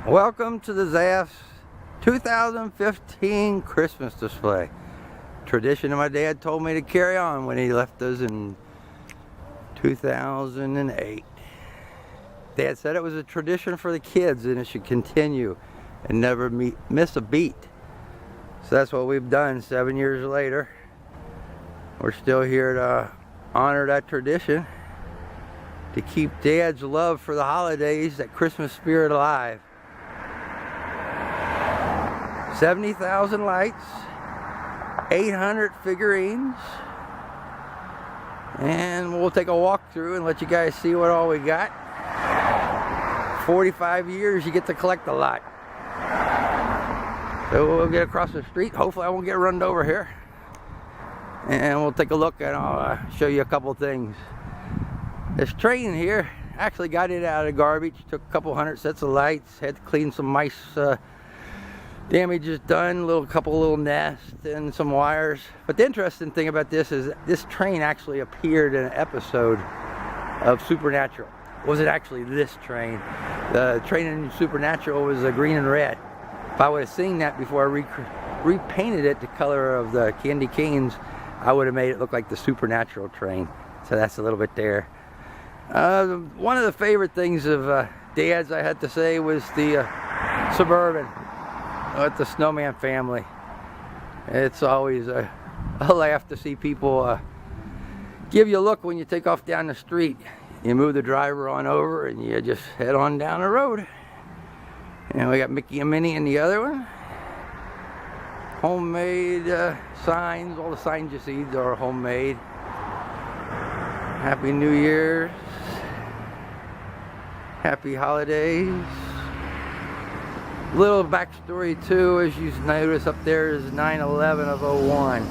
Welcome to the Zapfs 2015 Christmas display. Tradition that my dad told me to carry on when he left us in 2008. Dad said it was a tradition for the kids and it should continue and never miss a beat. So that's what we've done 7 years later. We're still here to honor that tradition, to keep Dad's love for the holidays, that Christmas spirit alive. 70,000 lights, 800 figurines, and we'll take a walk through and let you guys see what all we got. 45 years you get to collect a lot. So we'll get across the street. Hopefully I won't get run over here. And we'll take a look and I'll show you a couple things. This train here, actually got it out of garbage. Took a couple hundred sets of lights. Had to clean some mice damages done, couple little nests and some wires. But the interesting thing about this is this train actually appeared in an episode of Supernatural. It wasn't actually this train. The train in Supernatural was green and red. If I would have seen that before I repainted it the color of the candy canes, I would have made it look like the Supernatural train. So that's a little bit there. One of the favorite things of Dad's, I had to say, was the Suburban with the Snowman family. It's always a laugh to see people give you a look when you take off down the street. You move the driver on over and you just head on down the road. And we got Mickey and Minnie in the other one. Homemade signs. All the signs you see are homemade. Happy New Year's. Happy holidays. Little backstory too, as you notice up there is 9/11 of '01.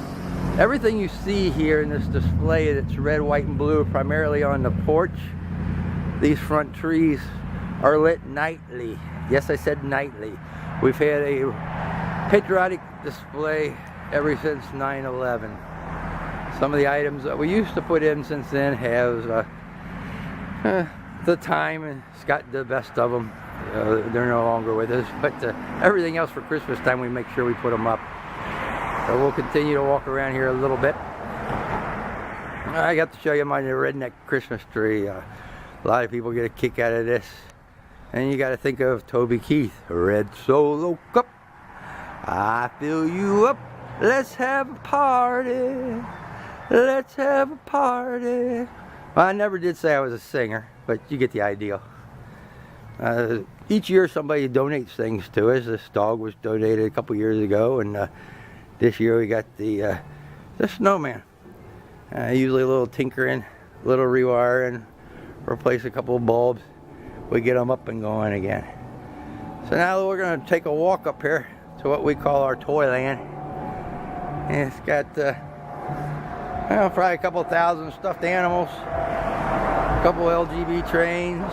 Everything you see here in this display that's red, white, and blue, primarily on the porch, these front trees are lit nightly. Yes, I said nightly. We've had a patriotic display ever since 9/11. Some of the items that we used to put in since then have the time, and Scott did the best of them. They're no longer with us, but everything else for Christmas time we make sure we put them up. So we'll continue to walk around here a little bit. I got to show you my redneck Christmas tree. A lot of people get a kick out of this. And you got to think of Toby Keith, Red Solo Cup. I fill you up. Let's have a party. Let's have a party. Well, I never did say I was a singer, but you get the idea. Each year somebody donates things to us. This dog was donated a couple years ago, and this year we got the snowman. Usually a little tinkering, a little rewiring, replace a couple of bulbs. We get them up and going again. So now we're going to take a walk up here to what we call our Toyland. And it's got probably a couple thousand stuffed animals, a couple LGB trains,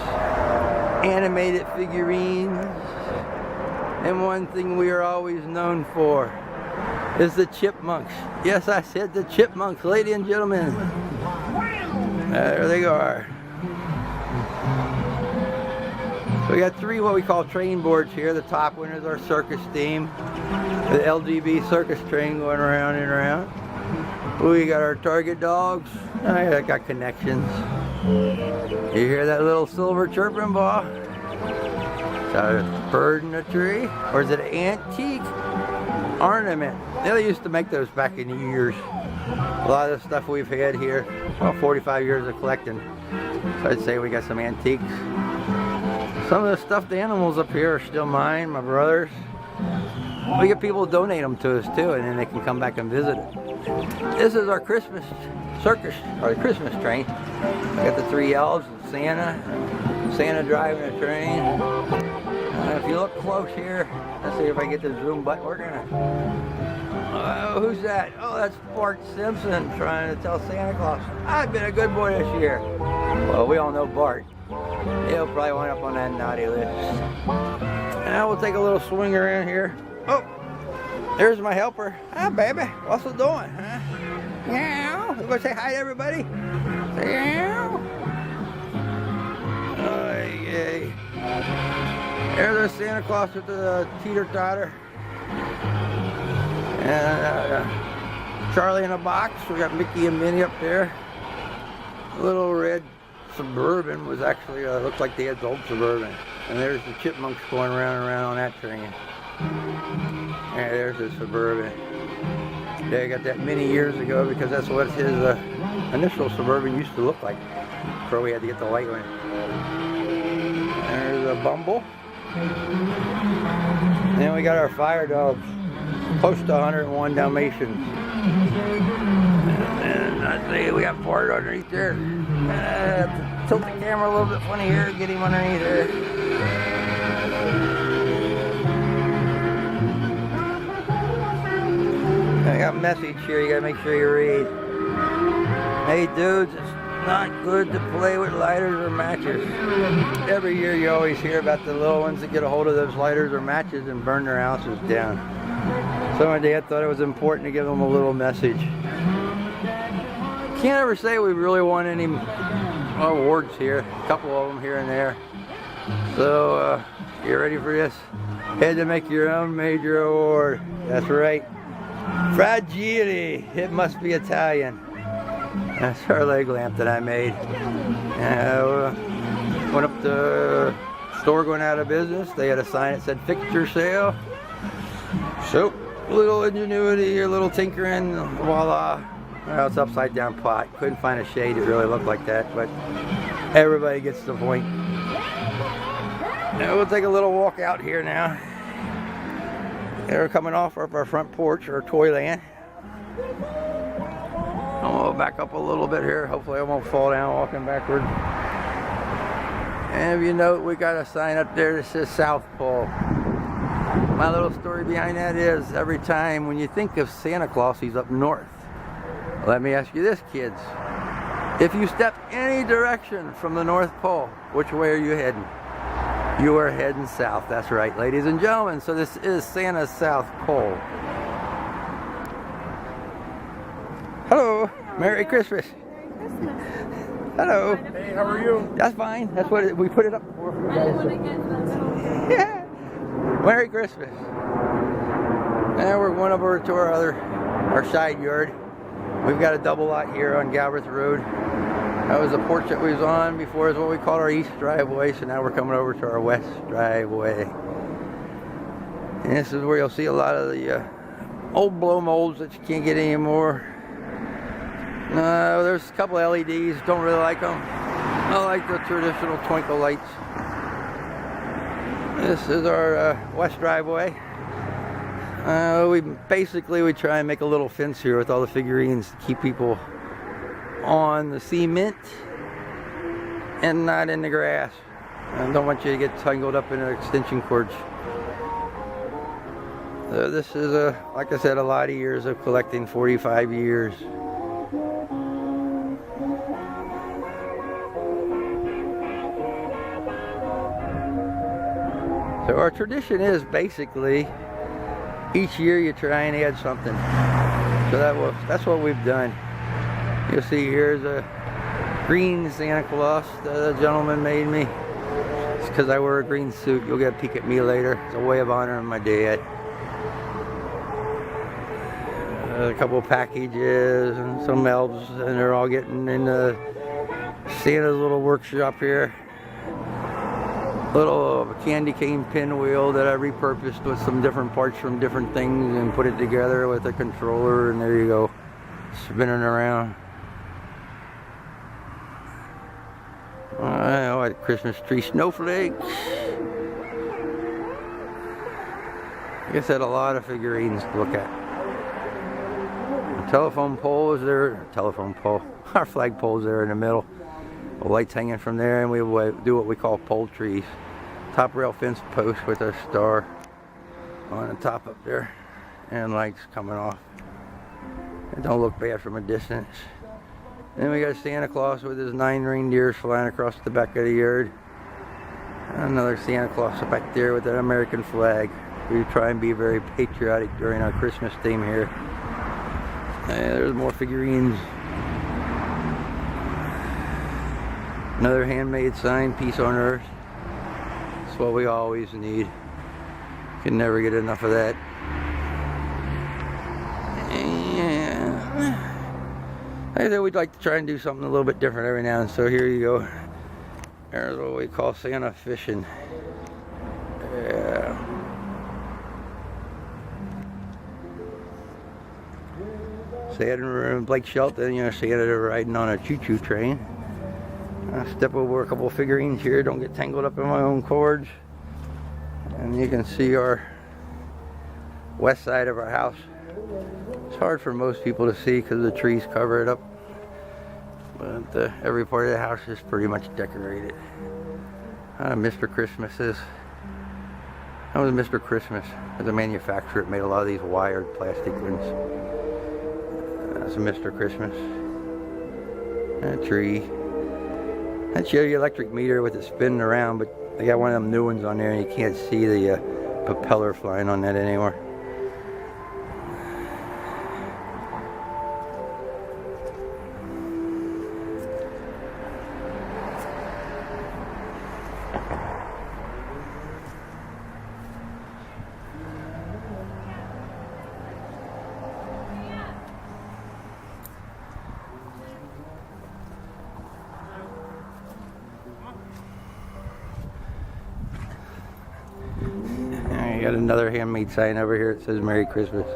animated figurines, and one thing we are always known for is the chipmunks. Yes, I said the chipmunks, ladies and gentlemen. There they are. So we got three what we call train boards here. The top one is our circus theme, the LGB circus train going around and around. We got our target dogs. I got connections. You hear that little silver chirping ball? Is that a bird in a tree? Or is it an antique ornament? They used to make those back in the years. A lot of the stuff we've had here, well, 45 years of collecting. So I'd say we got some antiques. Some of the stuffed animals up here are still mine, my brother's. We get people to donate them to us too, and then they can come back and visit it. This is our Christmas circus, or the Christmas train. We got the three elves and Santa driving a train. If you look close here, let's see if I get the zoom button. We're gonna. Who's that? Oh, that's Bart Simpson trying to tell Santa Claus, I've been a good boy this year. Well, we all know Bart. He'll probably wind up on that naughty list. Now we'll take a little swing around here. Oh, there's my helper. Hi, baby. What's it doing? Huh? Meow. You gonna say hi to everybody? Meow. Oh, yay. There's There's Santa Claus with the teeter-totter. And Charlie in a box. We got Mickey and Minnie up there. Little red Suburban was actually, looked like Dad's old Suburban. And there's the chipmunks going around and around on that train. And there's the Suburban. Dad got that many years ago because that's what his initial Suburban used to look like. Before we had to get the white one. There's a Bumble. And then we got our fire dogs. Close to 101 Dalmatians. And I see we got Ford underneath there. Tilt the camera a little bit funny here, get him underneath there. I got a message here you gotta make sure you read. Hey dudes, it's not good to play with lighters or matches. Every year you always hear about the little ones that get a hold of those lighters or matches and burn their houses down. So my dad thought it was important to give them a little message. Can't ever say we really won any awards here. A couple of them here and there. So, you ready for this? Had to make your own major award. That's right. Fragile. It must be Italian. That's our leg lamp that I made. Went up to the store going out of business. They had a sign that said fixture sale. So, a little ingenuity, a little tinkering, voila. Well, it's upside down pot. Couldn't find a shade that really looked like that, but everybody gets the point. Now we'll take a little walk out here now. We're coming off our front porch, or toyland. I'll back up a little bit here. Hopefully I won't fall down walking backward. And if you note, we got a sign up there that says South Pole. My little story behind that is, every time when you think of Santa Claus, he's up north. Let me ask you this, kids. If you step any direction from the North Pole, which way are you heading? You are heading south. That's right, ladies and gentlemen. So this is Santa's South Pole. Hello. Merry Christmas. Merry Christmas. Hello. Hey, how are you? That's fine. That's what we put it up for. I didn't want to get that. Yeah. Merry Christmas. Now we're going over to our side yard. We've got a double lot here on Galbraith Road. That was the porch that we was on before. Is what we call our east driveway. So now we're coming over to our west driveway. And this is where you'll see a lot of the old blow molds that you can't get anymore. There's a couple LEDs. Don't really like them. I like the traditional twinkle lights. This is our west driveway. We try and make a little fence here with all the figurines to keep people on the cement and not in the grass. I don't want you to get tangled up in the extension cords. This is, like I said, a lot of years of collecting, 45 years. So our tradition is basically each year you try and add something. So that's what we've done. You'll see here's a green Santa Claus that a gentleman made me. It's because I wear a green suit. You'll get a peek at me later. It's a way of honoring my dad. A couple of packages and some elves, and they're all getting in Santa's little workshop here. Little candy cane pinwheel that I repurposed with some different parts from different things and put it together with a controller, and there you go, spinning around. What Christmas tree snowflakes. I guess I had a lot of figurines to look at. The telephone pole is there. Telephone pole. Our flagpole's there in the middle. The lights hanging from there, and we do what we call pole trees. Top rail fence post with a star on the top up there, and lights coming off. It don't look bad from a distance. Then we got Santa Claus with his 9 reindeers flying across the back of the yard. Another Santa Claus back there with an American flag. We try and be very patriotic during our Christmas theme here. There's more figurines. Another handmade sign, Peace on Earth. That's what we always need. Can never get enough of that. Yeah. Like I said, we'd like to try and do something a little bit different every now and then. So here you go. There's what we call Santa fishing. Yeah. Santa and Blake Shelton, you know, Santa riding on a choo-choo train. I'll step over a couple of figurines here, don't get tangled up in my own cords. And you can see our west side of our house. It's hard for most people to see because the trees cover it up. But every part of the house is pretty much decorated. Mr. Christmas is. That was Mr. Christmas. As a manufacturer, it made a lot of these wired plastic ones. That's a Mr. Christmas. A tree. That's your electric meter with it spinning around, but they got one of them new ones on there and you can't see the propeller flying on that anymore. Got another handmade sign over here. It says Merry Christmas.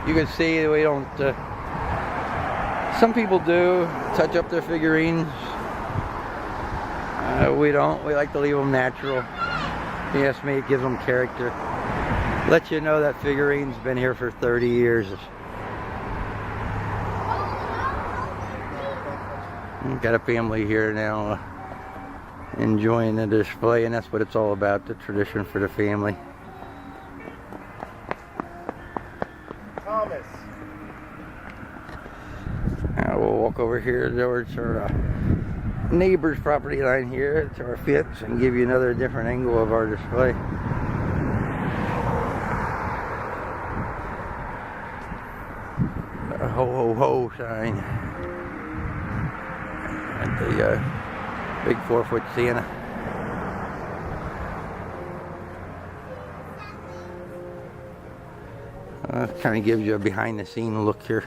You can see we don't some people do touch up their figurines. We don't. We like to leave them natural. If you ask me, it gives them character. Let you know that figurine's been here for 30 years. Got a family here now enjoying the display, and that's what it's all about, the tradition for the family. Thomas. We'll walk over here towards our neighbor's property line here to our fence and give you another different angle of our display. A ho ho ho sign at the big 4-foot Santa. Kind of gives you a behind the scene look here.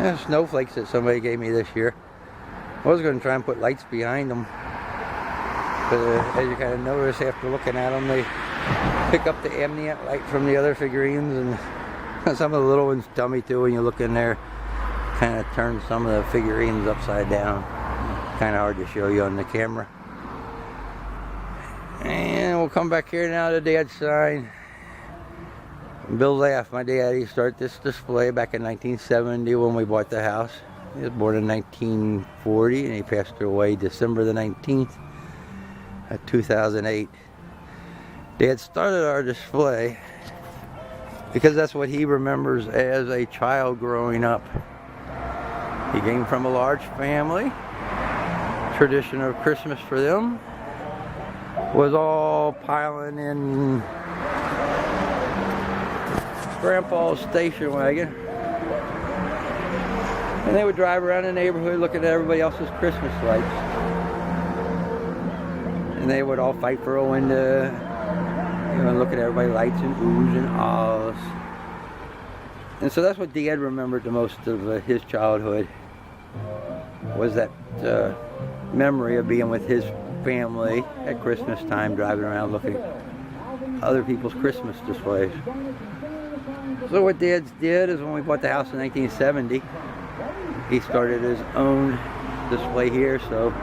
And snowflakes that somebody gave me this year. I was going to try and put lights behind them, but as you kind of notice after looking at them, they pick up the ambient light from the other figurines, and some of the little ones tell me too when you look in there, kind of turn some of the figurines upside down. Kind of hard to show you on the camera. And we'll come back here now to Dad's sign. Bill Zapf, my dad, he started this display back in 1970 when we bought the house. He was born in 1940 and he passed away December the 19th of 2008. Dad started our display because that's what he remembers as a child growing up. He came from a large family. Tradition of Christmas for them was all piling in Grandpa's station wagon, and they would drive around the neighborhood looking at everybody else's Christmas lights. And they would all fight for a window. You know, look at everybody, lights and oohs and ahs. And so that's what Dad remembered the most of his childhood, was that memory of being with his family at Christmas time, driving around looking at other people's Christmas displays. So what Dad did is when we bought the house in 1970, he started his own display here, so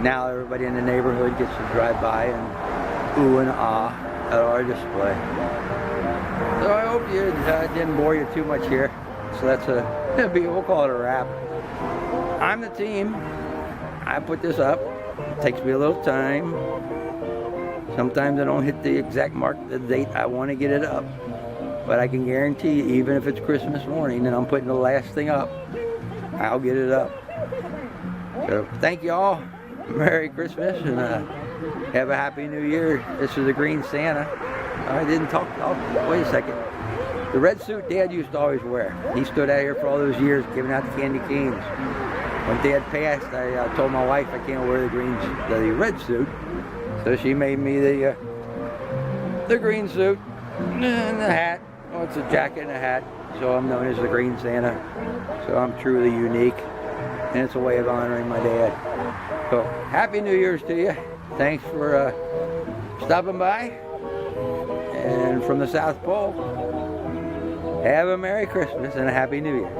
now everybody in the neighborhood gets to drive by and ooh and ah at our display. So I hope you didn't bore you too much here. So that's we'll call it a wrap. I'm the team. I put this up. It takes me a little time. Sometimes I don't hit the exact mark, the date I want to get it up. But I can guarantee you, even if it's Christmas morning and I'm putting the last thing up, I'll get it up. So thank you all. Merry Christmas and have a Happy New Year. This is the Green Santa. I didn't talk. Oh, wait a second. The red suit Dad used to always wear. He stood out here for all those years giving out the candy canes. When Dad passed, I told my wife I can't wear the red suit. So she made me the green suit and the hat. Well, it's a jacket and a hat. So I'm known as the Green Santa. So I'm truly unique. And it's a way of honoring my dad. So Happy New Year's to you. Thanks for stopping by. And from the South Pole, have a Merry Christmas and a Happy New Year.